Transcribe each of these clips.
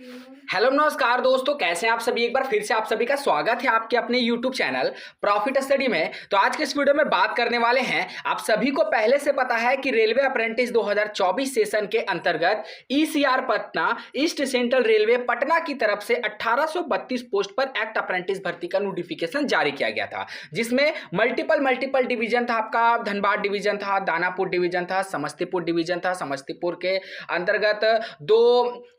Hello नमस्कार दोस्तों, कैसे हैं आप सभी। एक बार फिर से आप सभी का स्वागत है आपके अपने YouTube चैनल प्रॉफिट स्टडी में। तो आज के इस वीडियो में बात करने वाले हैं, आप सभी को पहले से पता है कि रेलवे अप्रेंटिस 2024 सेशन के अंतर्गत ECR Patna east central railway Patna की तरफ से 1832 पोस्ट पर एक्ट अप्रेंटिस भर्ती का नोटिफिकेशन जारी किया गया था, जिसमें मल्टीपल डिवीजन था। आपका धनबाद डिवीजन था, दानापुर डिवीजन था, समस्तीपुर डिवीजन था। समस्तीपुर के अंतर्गत 2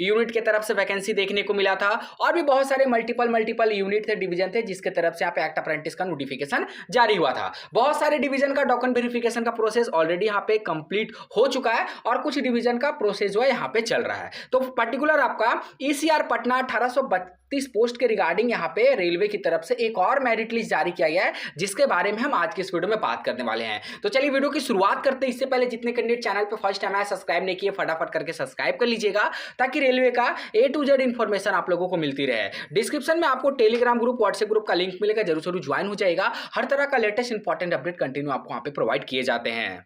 यूनिट के तरफ से वैकेंसी देखने को मिला था, और भी बहुत सारे मल्टीपल यूनिट थे, डिवीजन थे, जिसके तरफ से यहाँ पे एक्ट अप्रेंटिस का नोटिफिकेशन जारी हुआ था। बहुत सारे डिवीजन का डॉक्यूमेंट वेरिफिकेशन का प्रोसेस ऑलरेडी यहाँ पे कंप्लीट हो चुका है, और कुछ डिवीजन का प्रोसेस जो है यहाँ पे चल रहा है। तो पर्टिकुलर आपका ECR पटना 1832 पोस्ट के रिगार्डिंग यहाँ पे रेलवे की तरफ से एक और मेरिट लिस्ट जारी किया गया है, जिसके बारे में हम आज के इस वीडियो में बात करने वाले हैं। तो चलिए वीडियो की शुरुआत करते हैं। इससे पहले जितने कैंडिडेट चैनल पे फर्स्ट टाइम आए, सब्सक्राइब नहीं किए, फटाफट करके सब्सक्राइब कर लीजिएगा, ताकि रेलवे का A to Z इंफॉर्मेशन आप लोगों को मिलती रहे। डिस्क्रिप्शन में आपको टेलीग्राम ग्रुप, व्हाट्सएप ग्रुप का लिंक मिलेगा, जरूर ज्वाइन हो जाएगा। हर तरह का लेटेस्ट इंपॉर्टेंट अपडेट कंटिन्यू आपको वहां पे प्रोवाइड किए जाते हैं।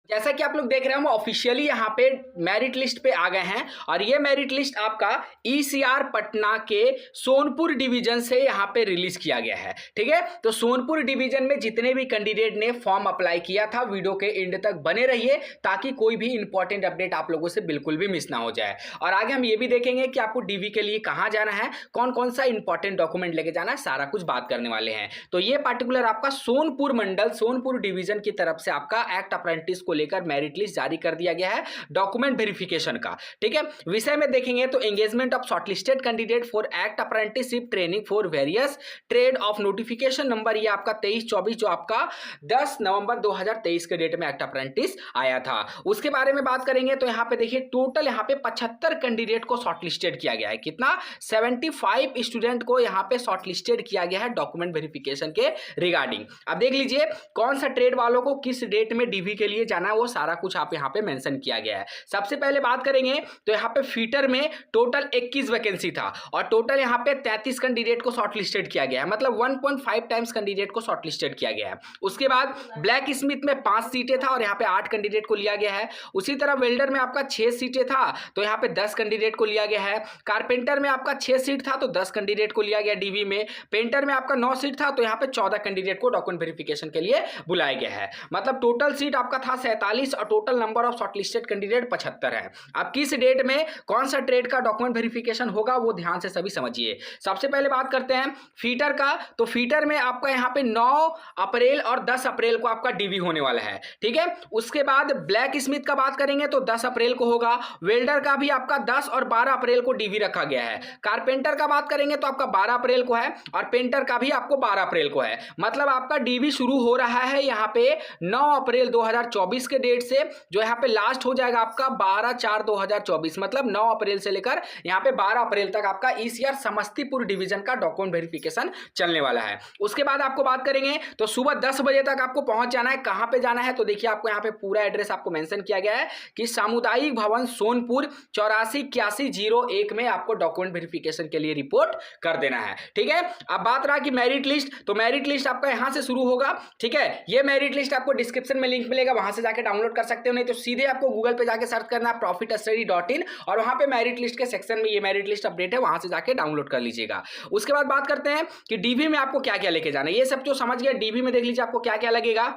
जैसा कि आप लोग देख रहे हैं, हम ऑफिशियली यहाँ पे मेरिट लिस्ट पे आ गए हैं, और ये मेरिट लिस्ट आपका ECR पटना के सोनपुर डिवीजन से यहाँ पे रिलीज किया गया है। ठीक है, तो सोनपुर डिवीजन में जितने भी कैंडिडेट ने फॉर्म अप्लाई किया था, वीडियो के एंड तक बने रहिए, ताकि कोई भी इंपॉर्टेंट अपडेट आप लोगों से बिल्कुल भी मिस ना हो जाए। और आगे हम ये भी देखेंगे कि आपको DV के लिए कहाँ जाना है, कौन कौन सा इंपॉर्टेंट डॉक्यूमेंट लेके जाना है, सारा कुछ बात करने वाले हैं। तो ये पार्टिकुलर आपका सोनपुर मंडल, सोनपुर डिवीजन की तरफ से आपका एक्ट अप्रेंटिस को लेकर मेरिट लिस्ट जारी कर दिया गया है, डॉक्यूमेंट वेरिफिकेशन का। ठीक है, विषय में देखेंगे तो engagement of shortlisted candidate for act apprenticeship training for various trade off notification number, ये आपका 2324, जो आपका 10 नवंबर 2023 के डेट में एक्ट अप्रेंटिस आया था, उसके बारे में बात करेंगे। तो यहाँ पे देखिए, टोटल यहाँ पे 75 कैंडिडेट को शॉर्टलिस्टेड किया गया है। कितना? 75 स्टूडेंट को यहाँ पे शॉर्टलिस्टेड किया गया है डॉक्यूमेंट वेरिफिकेशन के रिगार्डिंग। अब देख लीजिए कौन सा ट्रेड वालों को किस डेट में DV के लिए जाना है, वो सारा कुछ आप यहाँ पे मेंशन किया गया है। सबसे पहले बात करेंगे तो यहाँ पे फीटर में टोटल 21 वैकेंसी था, और टोटल यहाँ पे 33 कैंडिडेट को शॉर्टलिस्टेड किया गया है, मतलब 1.5 टाइम्स कैंडिडेट को शॉर्टलिस्टेड किया गया है। उसके बाद ब्लैक स्मिथ में 5 सीटें था, और यहाँ पे 8 कैंडिडेट को लिया गया है। उसी तरह वेल्डर में आपका 6 सीटें था, तो यहाँ पे 10 कैंडिडेट को लिया गया है। कारपेंटर में आपका 6 सीट था, तो 10 कैंडिडेट को लिया गया DV में। पेंटर में आपका 9 सीट था, तो यहाँ पे 14 कैंडिडेट को डॉक्यूमेंट वेरिफिकेशन के लिए बुलाया गया है। मतलब टोटल सीट आपका था 47, और total number of shortlisted candidate 75 है। अब किस डेट में कौन सा ट्रेड का डॉक्यूमेंट वेरिफिकेशन होगा, वो ध्यान से सभी समझिए। सबसे पहले बात करते हैं फीटर का। तो फीटर में आपका यहाँ पे 9 अप्रैल और 10 अप्रैल को आपका DV होने वाला है। ठीक है, उसके बाद ब्लैक स्मिथ का बात करेंगे तो 10 अप्रैल को होगा। वेल्डर का भी आपका 10 और 12 अप्रैल को DV रखा गया है। कारपेंटर का बात करेंगे तो आपका 12 अप्रैल को है, और पेंटर का भी आपको 12 अप्रैल को है। मतलब आपका DV शुरू हो रहा है यहाँ पे 9 अप्रैल 2024 के डेट से, जो यहाँ पे लास्ट हो जाएगा आपका 12/4/2024। मतलब 9 अप्रैल से लेकर यहाँ पे 12 अप्रैल तक आपका ECR समस्तीपुर डिवीजन का डॉक्यूमेंट वेरिफिकेशन चलने वाला है। उसके बाद आपको बात करेंगे तो सुबह 10 बजे तक आपको पहुंच जाना है। कहां पे जाना है तो देखिए, आपको यहाँ पे पूरा एड्रेस आपको मेंशन किया गया है कि सामुदायिक भवन सोनपुर 848101 में आपको डॉक्यूमेंट वेरिफिकेशन के लिए रिपोर्ट कर देना है। ठीक है, अब बात रहा कि मेरिट लिस्ट, तो मेरिट लिस्ट आपका यहां से शुरू होगा। ठीक है, ये मेरिट लिस्ट आपको डिस्क्रिप्शन में लिंक मिलेगा, वहां से जाके डाउनलोड कर सकते हो, नहीं तो सीधे आपको गूगल पे जाके सर्च करना है profitstudy.in, और वहां पे मेरिट लिस्ट के सेक्शन में ये मेरिट लिस्ट अपडेट है, वहां से जाके डाउनलोड कर लीजिएगा। उसके बाद बात करते हैं कि DV में आपको क्या क्या लेके जाना है। ये सब जो समझ गया, DV में देख लीजिए आपको क्या क्या लगेगा।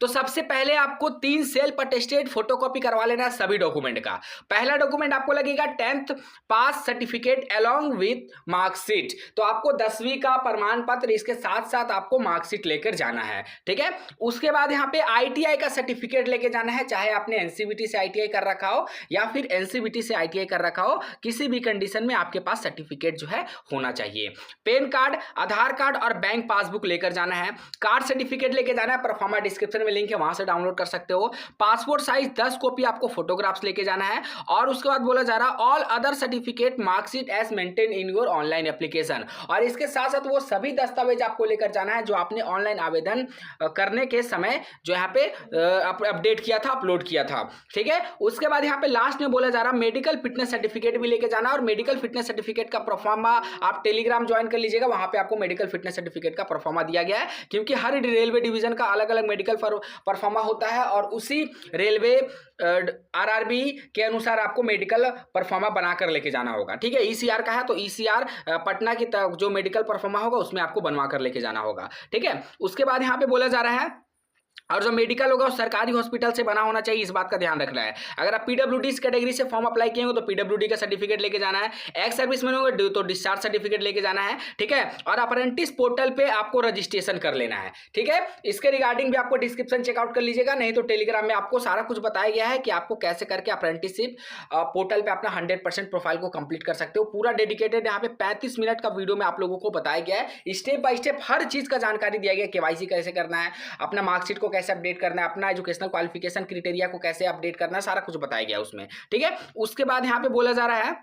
तो सबसे पहले आपको 3 सेल्फ अटेस्टेड फोटोकॉपी करवा लेना है सभी डॉक्यूमेंट का। पहला डॉक्यूमेंट आपको लगेगा 10th pass certificate along with marksheet. तो आपको 10वीं का प्रमाण पत्र, इसके साथ साथ आपको मार्कशीट लेकर जाना है। ठीक है, उसके बाद यहाँ पे ITI का सर्टिफिकेट लेके जाना है, चाहे आपने NCVT से ITI कर रखा हो या फिर NCVT से ITI कर रखा हो, किसी भी कंडीशन में आपके पास सर्टिफिकेट जो है होना चाहिए। पैन कार्ड, आधार कार्ड और बैंक पासबुक लेकर जाना है। कार्ड सर्टिफिकेट लेके जाना है, परफॉर्मा डिस्क्रिप्शन में लिंक है, वहां से डाउनलोड कर सकते हो। पासपोर्ट साइज 10 कॉपी आपको फोटोग्राफ्स लेके जाना है। और उसके बाद बोला जा रहा all other certificate marksheet as maintain in your online application, और इसके साथ साथ वो सभी दस्तावेज आपको लेकर जाना है जो आपने ऑनलाइन आवेदन करने के समय जो यहाँ पे अपडेट किया था, अपलोड किया था। ठीक है, उसके बाद यहाँ पे लास्ट में बोला जा रहा मेडिकल फिटनेस सर्टिफिकेट भी लेके जाना, और मेडिकल फिटनेस सर्टिफिकेट का प्रोफार्मा आप टेलीग्राम ज्वाइन कर लीजिएगा, वहां पे आपको मेडिकल फिटनेस सर्टिफिकेट का प्रोफार्मा दिया गया है, क्योंकि हर रेलवे डिवीजन का अलग अलग मेडिकल मेडिकल परफॉर्मा होता है और उसी रेलवे आरआरबी के अनुसार आपको मेडिकल परफॉर्मा बनाकर लेके जाना होगा। ठीक है, ईसीआर का है तो ईसीआर पटना की जो मेडिकल परफॉर्मा होगा उसमें आपको बनवा कर लेके जाना होगा। ठीक है, उसके बाद यहाँ पे बोला जा रहा है और जो मेडिकल होगा वो सरकारी हॉस्पिटल से बना होना चाहिए, इस बात का ध्यान रखना है। अगर आप पीडब्ल्यूडी कैटेगरी से फॉर्म अप्लाई किए हो तो पीडब्ल्यूडी का सर्टिफिकेट लेके जाना है। एक्स सर्विसमैन होंगे तो डिस्चार्ज सर्टिफिकेट लेके जाना है। ठीक है, और अप्रेंटिस पोर्टल पे आपको रजिस्ट्रेशन कर लेना है। ठीक है, इसके रिगार्डिंग भी आपको डिस्क्रिप्शन चेकआउट कर लीजिएगा, नहीं तो टेलीग्राम में आपको सारा कुछ बताया गया है कि आपको कैसे करके अप्रेंटिसशिप पोर्टल पे अपना 100% प्रोफाइल को कंप्लीट कर सकते हो। पूरा डेडिकेटेड यहाँ पे 35 मिनट का वीडियो में आप लोगों को बताया गया है, स्टेप बाय स्टेप हर चीज का जानकारी दिया गया। केवाईसी कैसे करना है, अपना मार्कशीट को कैसे अपडेट करना है, अपना एजुकेशनल क्वालिफिकेशन क्राइटेरिया को कैसे अपडेट करना है, सारा कुछ बताया गया उसमें। ठीक है, उसके बाद यहां पे बोला जा रहा है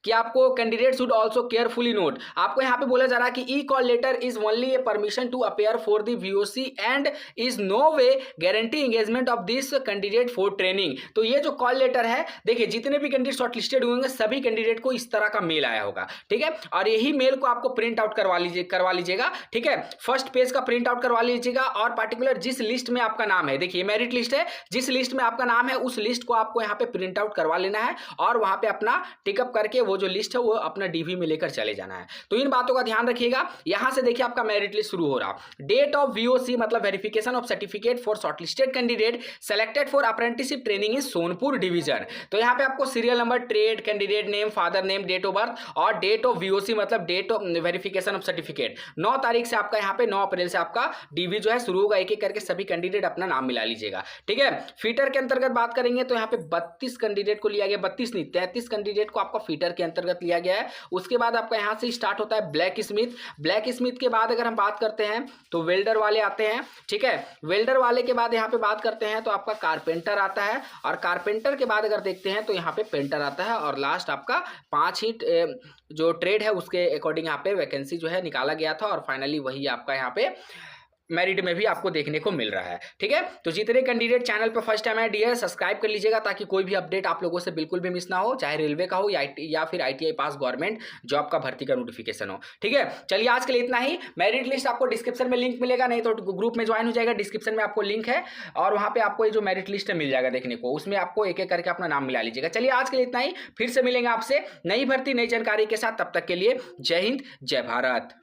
कि आपको candidate should also carefully note, आपको यहां पे बोला जा रहा है कि e call letter is only a permission to appear for the VOC and is no way guarantee engagement of this candidate for training. तो ये जो कॉल लेटर है, देखिए जितने भी कैंडिडेट शॉर्टलिस्टेड होंगे सभी कैंडिडेट को इस तरह का मेल आया होगा। ठीक है, और यही मेल को आपको प्रिंट आउट करवा लीजिएगा। ठीक है, फर्स्ट पेज का प्रिंट आउट करवा लीजिएगा और पार्टिकुलर जिस लिस्ट में आपका नाम है, देखिए मेरिट लिस्ट है, जिस लिस्ट में आपका नाम है उस लिस्ट को आपको यहाँ पे प्रिंट आउट करवा लेना है और वहां पे अपना टिकअप करके वो जो लिस्ट है वो अपना डीवी में लेकर चले जाना है। तो इन बातों का ध्यान रखिएगा। यहां से देखिए आपका मेरिट लिस्ट शुरू हो रहा, डेट ऑफ वीओसी मतलब verification of certificate for shortlisted candidate selected for apprenticeship training in Sonpur division. तो यहां पे आपको serial number, trade, candidate name, father name, date of birth और डेट ऑफ वीओसी मतलब date of verification of certificate 9 तारीख से आपका यहाँ पे 9 अप्रैल से आपका डीवी जो है शुरू होगा। एक एक करके सभी कैंडिडेट अपना नाम मिला लीजिएगा। ठीक है, फीटर के अंतर्गत बात करेंगे तो यहाँ पे 32 कैंडिडेट को लिया गया, 32 नहीं 33 कैंडिडेट को आपका फीटर के अंतर्गत लिया गया है। उसके बाद आपका यहां से स्टार्ट होता है ब्लैक स्मिथ। ब्लैक स्मिथ के बाद अगर हम बात करते हैं तो वेल्डर वाले आते हैं। ठीक है, वेल्डर वाले के बाद यहां पे बात करते हैं तो आपका कारपेंटर आता है और कारपेंटर के बाद अगर देखते हैं तो यहां पे पेंटर आता है और लास्ट आपका 5 ही जो ट्रेड है उसके अकॉर्डिंग यहाँ पे वैकेंसी जो है निकाला गया था और फाइनली वही आपका यहाँ पे मेरिट में भी आपको देखने को मिल रहा है। ठीक है, तो जितने कैंडिडेट चैनल पर फर्स्ट टाइम है डियर सब्सक्राइब कर लीजिएगा ताकि कोई भी अपडेट आप लोगों से बिल्कुल भी मिस ना हो, चाहे रेलवे का हो या फिर आईटीआई पास गवर्नमेंट जॉब का भर्ती का नोटिफिकेशन हो। ठीक है, चलिए आज के लिए इतना ही। मेरिट लिस्ट आपको डिस्क्रिप्शन में लिंक मिलेगा, नहीं तो ग्रुप में ज्वाइन हो जाएगा, डिस्क्रिप्शन में आपको लिंक है और वहां पे आपको ये जो मेरिट लिस्ट मिल जाएगा देखने को, उसमें आपको एक एक करके अपना नाम मिला लीजिएगा। चलिए आज के लिए इतना ही, फिर से मिलेंगे आपसे नई भर्ती नई जानकारी के साथ। तब तक के लिए जय हिंद जय भारत।